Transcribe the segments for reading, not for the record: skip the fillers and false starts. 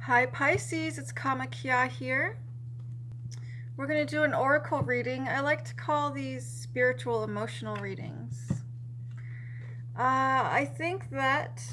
Hi Pisces, it's Kamakia here. We're going to do an oracle reading. I like to call these spiritual emotional readings. I think that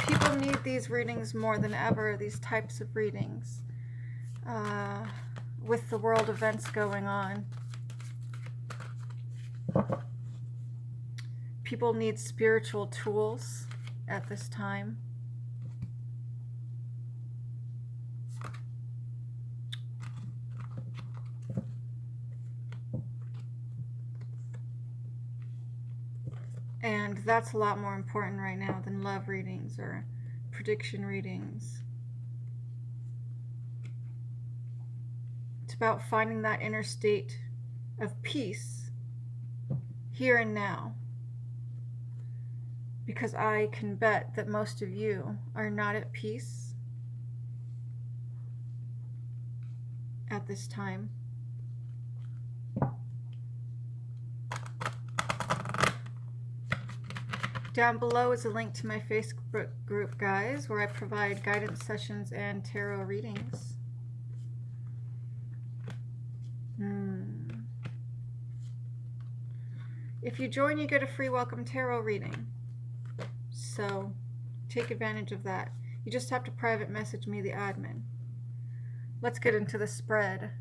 people need these readings more than ever, these types of readings, with the world events going on. People need spiritual tools at this time. And that's a lot more important right now than love readings or prediction readings. It's about finding that inner state of peace here and now. Because I can bet that most of you are not at peace at this time. Down below is a link to my Facebook group, guys, where I provide guidance sessions and tarot readings. If you join, you get a free welcome tarot reading. So take advantage of that. You just have to private message me, the admin. Let's get into the spread.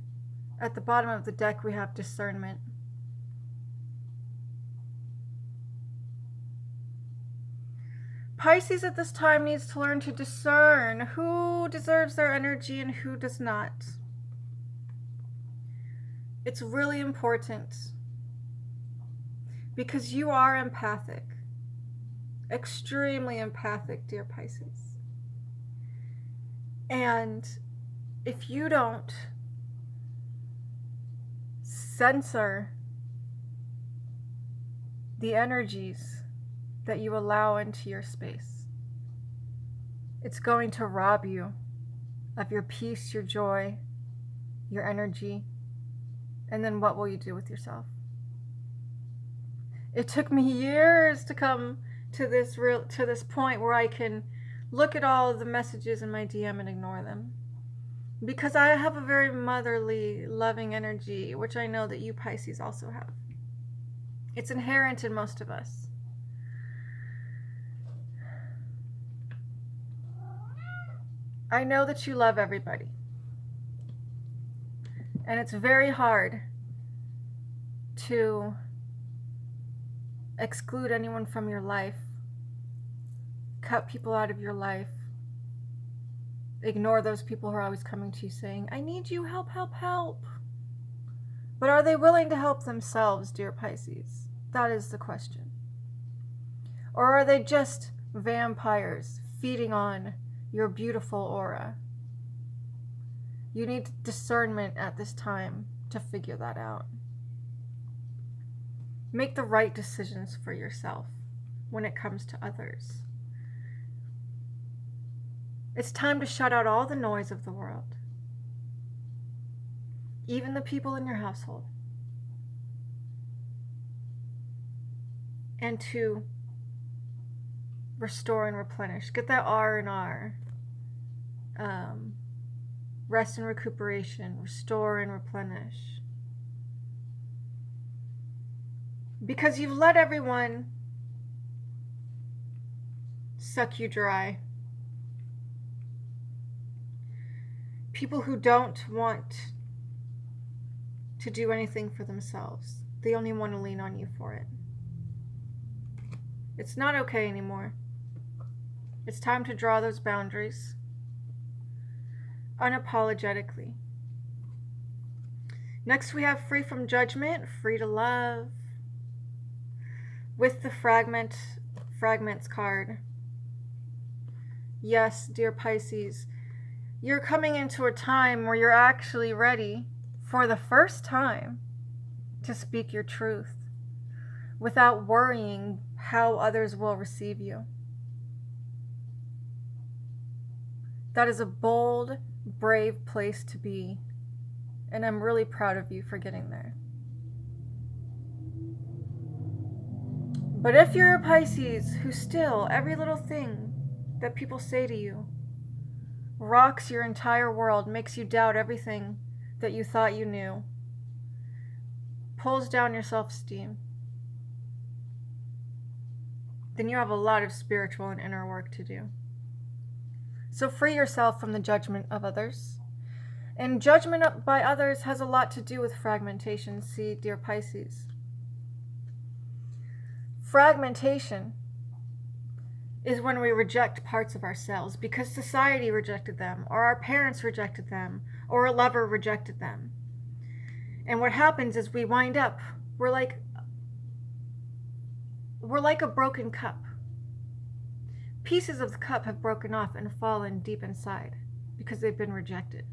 At the bottom of the deck, we have Discernment. Pisces at this time needs to learn to discern who deserves their energy and who does not. It's really important because you are empathic, extremely empathic, dear Pisces. And if you don't censor the energies that you allow into your space, it's going to rob you of your peace, your joy, your energy, and then what will you do with yourself? It took me years to come to this point where I can look at all of the messages in my DM and ignore them, because I have a very motherly, loving energy, which I know that you Pisces also have. It's inherent in most of us. I know that you love everybody. And it's very hard to exclude anyone from your life, cut people out of your life, ignore those people who are always coming to you saying, I need you, help, help, help. But are they willing to help themselves, dear Pisces? That is the question. Or are they just vampires feeding on your beautiful aura? You need discernment at this time to figure that out. Make the right decisions for yourself when it comes to others. It's time to shut out all the noise of the world, even the people in your household, and to restore and replenish. Get that R&R. Rest and recuperation, restore and replenish. Because you've let everyone suck you dry. People who don't want to do anything for themselves. They only want to lean on you for it. It's not okay anymore. It's time to draw those boundaries unapologetically. Next we have free from judgment, free to love, with the fragments card. Yes, dear Pisces, you're coming into a time where you're actually ready for the first time to speak your truth without worrying how others will receive you. That is a bold, brave place to be, and I'm really proud of you for getting there. But if you're a Pisces who still, every little thing that people say to you, rocks your entire world, makes you doubt everything that you thought you knew, pulls down your self-esteem, then you have a lot of spiritual and inner work to do. So free yourself from the judgment of others. And judgment by others has a lot to do with fragmentation, see, dear Pisces. Fragmentation is when we reject parts of ourselves because society rejected them, or our parents rejected them, or a lover rejected them. And what happens is we wind up, we're like a broken cup. Pieces of the cup have broken off and fallen deep inside because they've been rejected.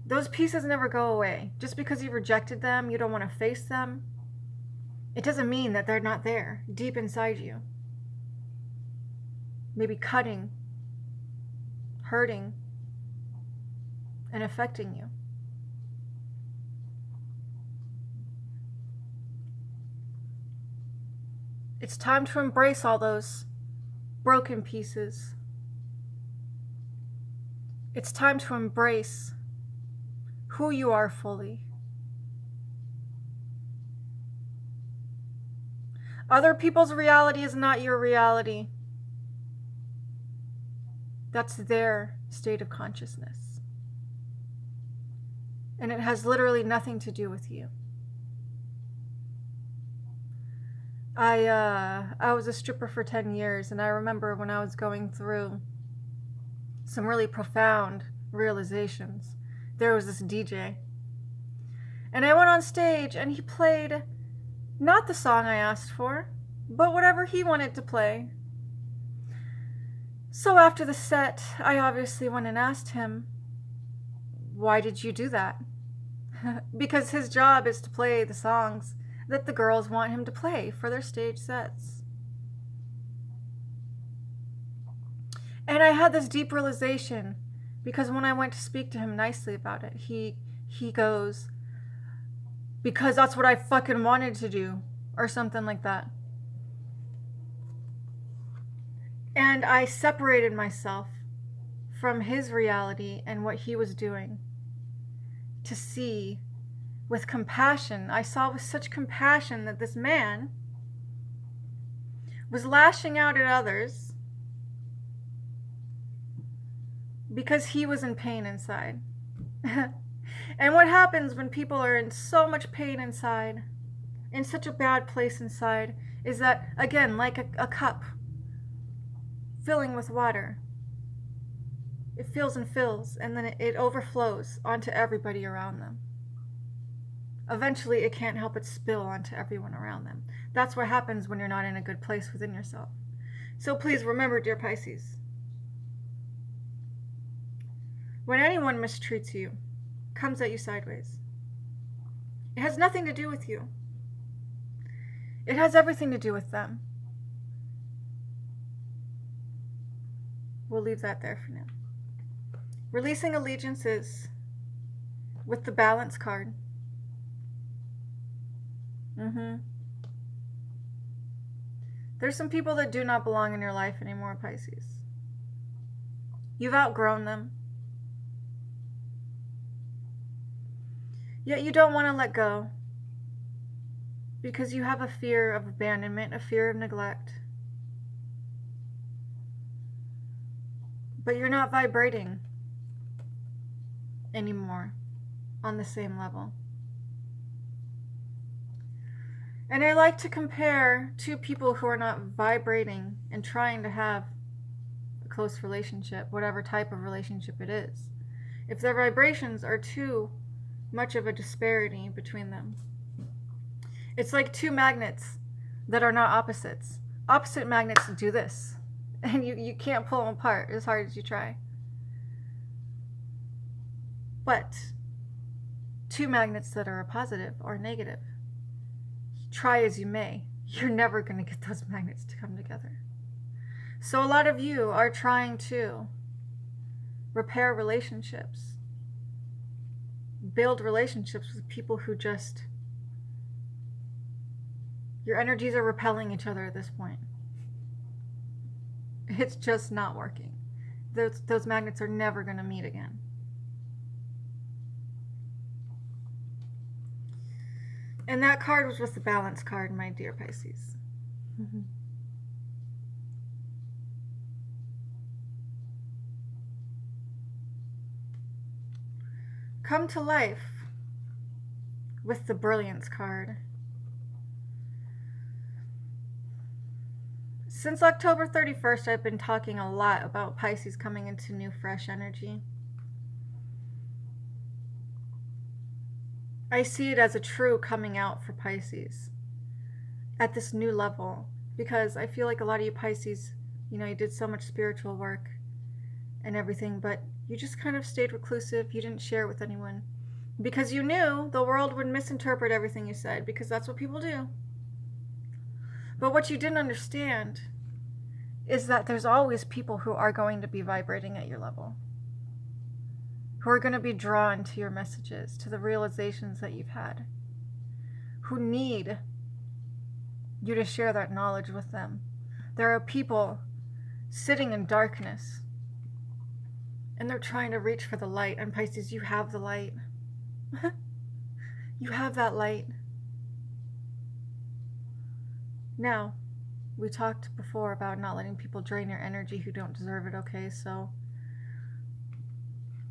Those pieces never go away. Just because you rejected them, you don't want to face them, it doesn't mean that they're not there, deep inside you. Maybe cutting, hurting, and affecting you. It's time to embrace all those broken pieces. It's time to embrace who you are fully. Other people's reality is not your reality. That's their state of consciousness. And it has literally nothing to do with you. I was a stripper for 10 years, and I remember when I was going through some really profound realizations, there was this DJ. And I went on stage, and he played not the song I asked for, but whatever he wanted to play. So after the set, I obviously went and asked him, why did you do that? Because his job is to play the songs that the girls want him to play for their stage sets. And I had this deep realization, because when I went to speak to him nicely about it, he goes, because that's what I fucking wanted to do, or something like that. And I separated myself from his reality and what he was doing to see with compassion. I saw with such compassion that this man was lashing out at others because he was in pain inside. And what happens when people are in so much pain inside, in such a bad place inside, is that, again, like a cup filling with water, it fills and fills, and then it overflows onto everybody around them. Eventually, it can't help but spill onto everyone around them. That's what happens when you're not in a good place within yourself. So please remember, dear Pisces, when anyone mistreats you, comes at you sideways, it has nothing to do with you. It has everything to do with them. We'll leave that there for now. Releasing allegiances with the balance card. There's some people that do not belong in your life anymore, Pisces. You've outgrown them. Yet you don't want to let go because you have a fear of abandonment, a fear of neglect. But you're not vibrating anymore on the same level. And I like to compare two people who are not vibrating and trying to have a close relationship, whatever type of relationship it is. If their vibrations are too much of a disparity between them, it's like two magnets that are not opposites. Opposite magnets do this, and you can't pull them apart as hard as you try. But two magnets that are a positive or negative, try as you may, you're never going to get those magnets to come together. So a lot of you are trying to repair relationships, build relationships with people who just, your energies are repelling each other at this point. It's just not working. those magnets are never going to meet again. And that card was just the balance card, my dear Pisces. Come to life with the Brilliance card. Since October 31st, I've been talking a lot about Pisces coming into new, fresh energy. I see it as a true coming out for Pisces at this new level, because I feel like a lot of you Pisces, you did so much spiritual work and everything, but you just kind of stayed reclusive. You didn't share it with anyone because you knew the world would misinterpret everything you said, because that's what people do. But what you didn't understand is that there's always people who are going to be vibrating at your level, who are going to be drawn to your messages, to the realizations that you've had, who need you to share that knowledge with them. There are people sitting in darkness, and they're trying to reach for the light. And Pisces, you have the light. You have that light. Now, we talked before about not letting people drain your energy who don't deserve it, okay?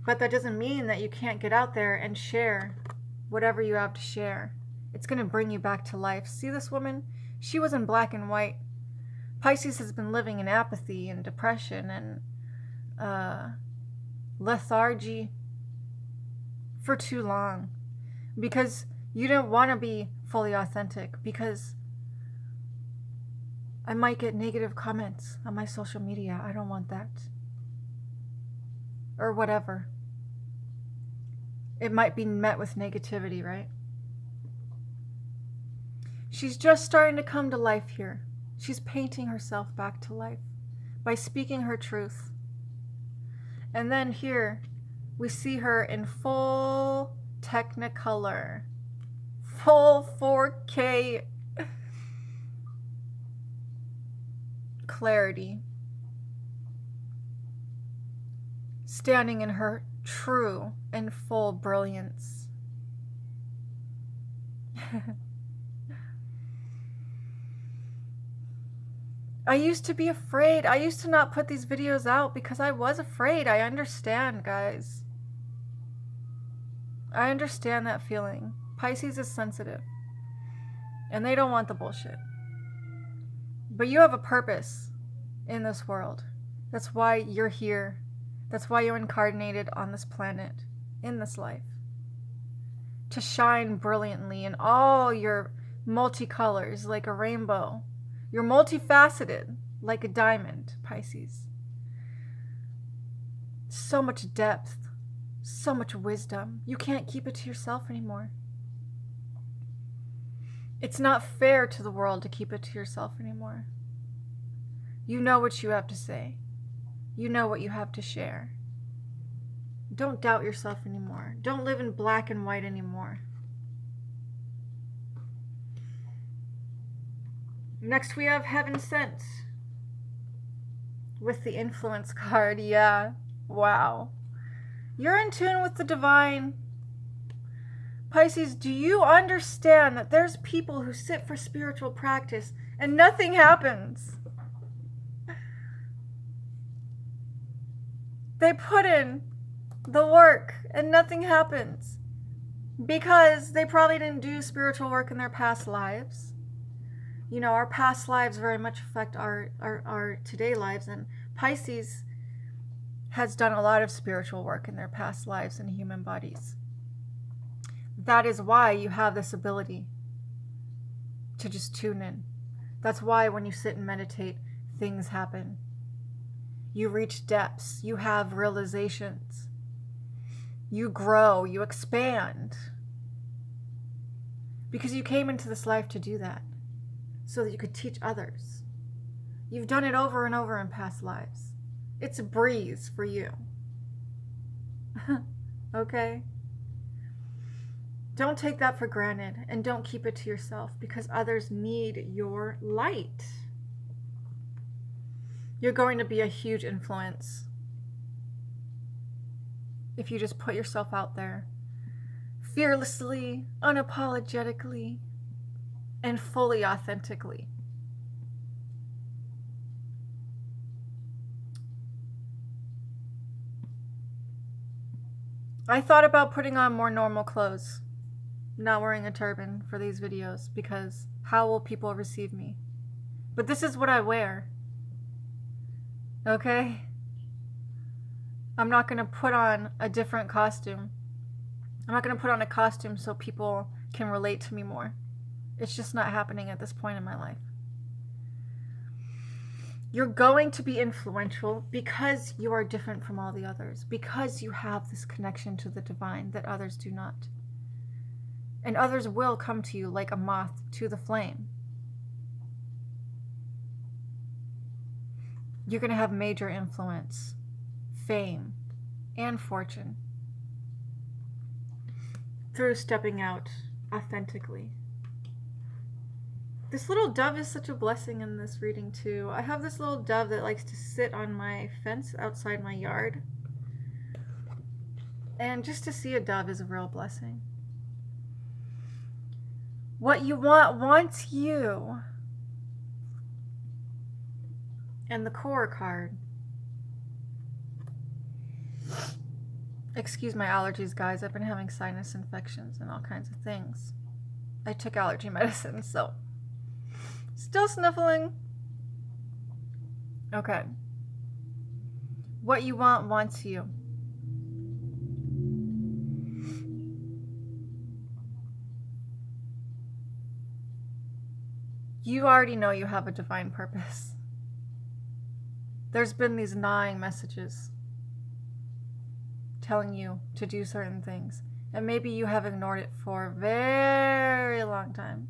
But that doesn't mean that you can't get out there and share whatever you have to share. It's going to bring you back to life. See this woman? She was in black and white. Pisces has been living in apathy and depression and lethargy for too long, because you didn't want to be fully authentic, because I might get negative comments on my social media. I don't want that. Or whatever. It might be met with negativity, right? She's just starting to come to life here. She's painting herself back to life by speaking her truth. And then here, we see her in full Technicolor, full 4K clarity, standing in her true and full brilliance. I used to be afraid. I used to not put these videos out because I was afraid. I understand, guys. I understand that feeling. Pisces is sensitive, and they don't want the bullshit. But you have a purpose in this world. That's why you're here. That's why you're incarnated on this planet, in this life. To shine brilliantly in all your multicolors, like a rainbow. You're multifaceted, like a diamond, Pisces. So much depth, so much wisdom. You can't keep it to yourself anymore. It's not fair to the world to keep it to yourself anymore. You know what you have to say. You know what you have to share. Don't doubt yourself anymore. Don't live in black and white anymore. Next we have Heaven Sent with the Influence card. Yeah, wow. You're in tune with the divine. Pisces, do you understand that there's people who sit for spiritual practice and nothing happens? They put in the work and nothing happens because they probably didn't do spiritual work in their past lives. You know, our past lives very much affect our today lives, and Pisces has done a lot of spiritual work in their past lives in human bodies. That is why you have this ability to just tune in. That's why when you sit and meditate, things happen. You reach depths. You have realizations. You grow. You expand. Because you came into this life to do that, so that you could teach others. You've done it over and over in past lives. It's a breeze for you. Okay? Don't take that for granted, and don't keep it to yourself, because others need your light. You're going to be a huge influence if you just put yourself out there fearlessly, unapologetically, and fully authentically. I thought about putting on more normal clothes, not wearing a turban for these videos, because how will people receive me? But this is what I wear. Okay? I'm not going to put on a different costume. I'm not going to put on a costume so people can relate to me more. It's just not happening at this point in my life. You're going to be influential because you are different from all the others, because you have this connection to the divine that others do not. And others will come to you like a moth to the flame. You're going to have major influence, fame, and fortune through stepping out authentically. This little dove is such a blessing in this reading too. I have this little dove that likes to sit on my fence outside my yard. And just to see a dove is a real blessing. What you want wants you. And the core card. Excuse my allergies, guys. I've been having sinus infections and all kinds of things. I took allergy medicine, so still sniffling. Okay. What you want wants you. You already know you have a divine purpose. There's been these gnawing messages telling you to do certain things, and maybe you have ignored it for a very long time.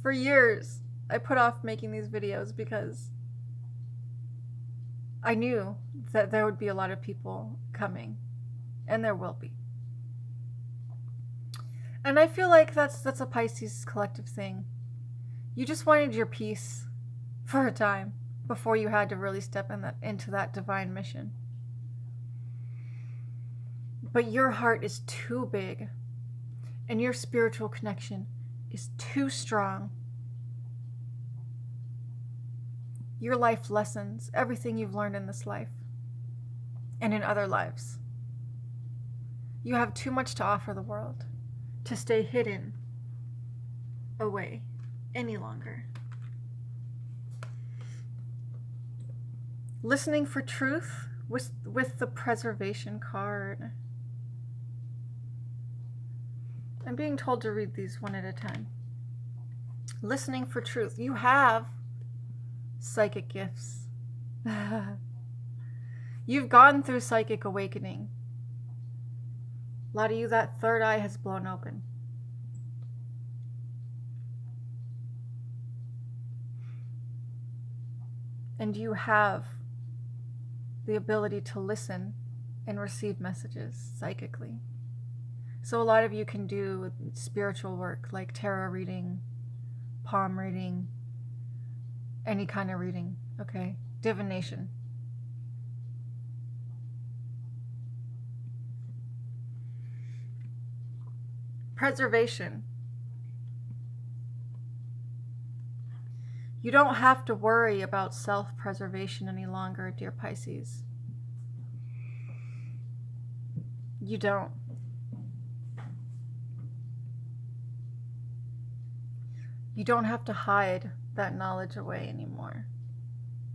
For years, I put off making these videos because I knew that there would be a lot of people coming, and there will be. And I feel like that's a Pisces collective thing. You just wanted your peace for a time before you had to really step into that divine mission. But your heart is too big, and your spiritual connection is too strong. Your life lessons, everything you've learned in this life and in other lives. You have too much to offer the world to stay hidden away any longer. Listening for truth with the preservation card. I'm being told to read these one at a time. Listening for truth. You have psychic gifts. You've gone through psychic awakening. A lot of you, that third eye has blown open. And you have the ability to listen and receive messages psychically. So a lot of you can do spiritual work like tarot reading, palm reading, any kind of reading, okay? Divination. Preservation. You don't have to worry about self-preservation any longer, dear Pisces. You don't. You don't have to hide that knowledge away anymore.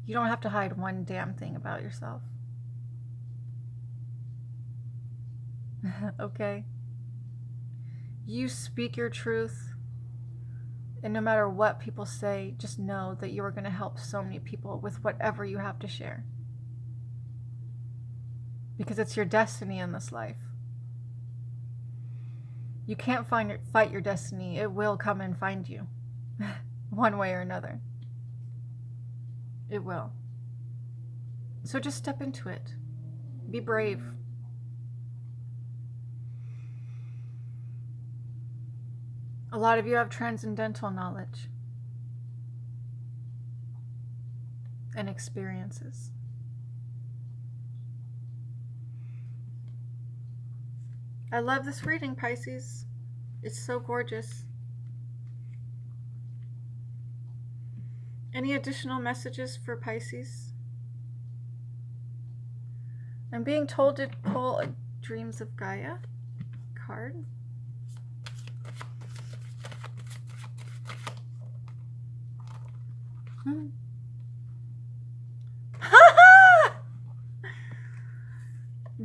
You don't have to hide one damn thing about yourself. Okay? You speak your truth, and no matter what people say, just know that you are going to help so many people with whatever you have to share. Because it's your destiny in this life. You can't fight your destiny. It will come and find you. One way or another. It will. So just step into it. Be brave. A lot of you have transcendental knowledge and experiences. I love this reading, Pisces. It's so gorgeous. Any additional messages for Pisces? I'm being told to pull a Dreams of Gaia card.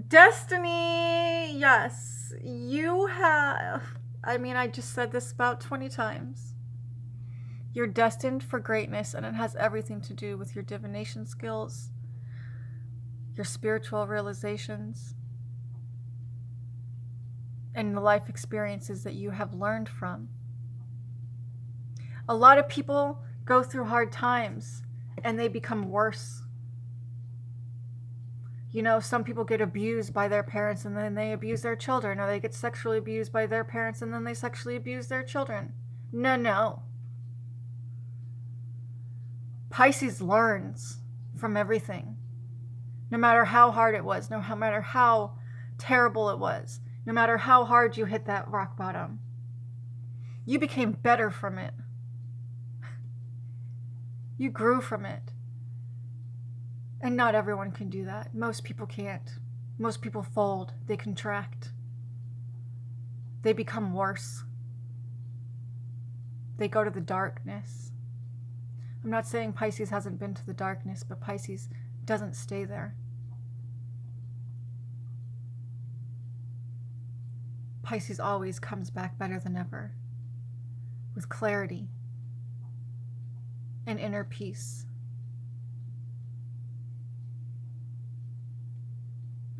Destiny, yes. You have, I mean, I just said this about 20 times. You're destined for greatness, and it has everything to do with your divination skills, your spiritual realizations, and the life experiences that you have learned from. A lot of people go through hard times and they become worse. You know, some people get abused by their parents and then they abuse their children, or they get sexually abused by their parents and then they sexually abuse their children. No. Pisces learns from everything. No matter how hard it was, no matter how terrible it was, no matter how hard you hit that rock bottom, you became better from it. You grew from it. And not everyone can do that. Most people can't. Most people fold. They contract. They become worse. They go to the darkness. I'm not saying Pisces hasn't been to the darkness, but Pisces doesn't stay there. Pisces always comes back better than ever, with clarity and inner peace.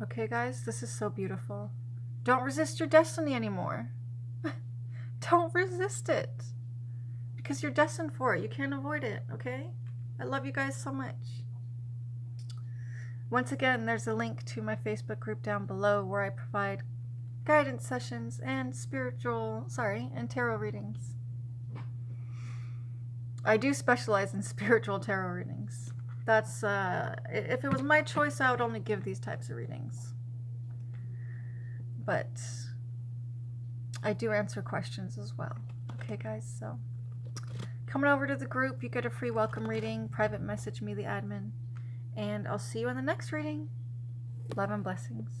Okay, guys, this is so beautiful. Don't resist your destiny anymore. Don't resist it. Because you're destined for it. You can't avoid it, okay? I love you guys so much. Once again, there's a link to my Facebook group down below where I provide guidance sessions and and tarot readings. I do specialize in spiritual tarot readings. That's, if it was my choice, I would only give these types of readings. But I do answer questions as well. Okay, guys, so coming over to the group, you get a free welcome reading, private message me, the admin, and I'll see you in the next reading. Love and blessings.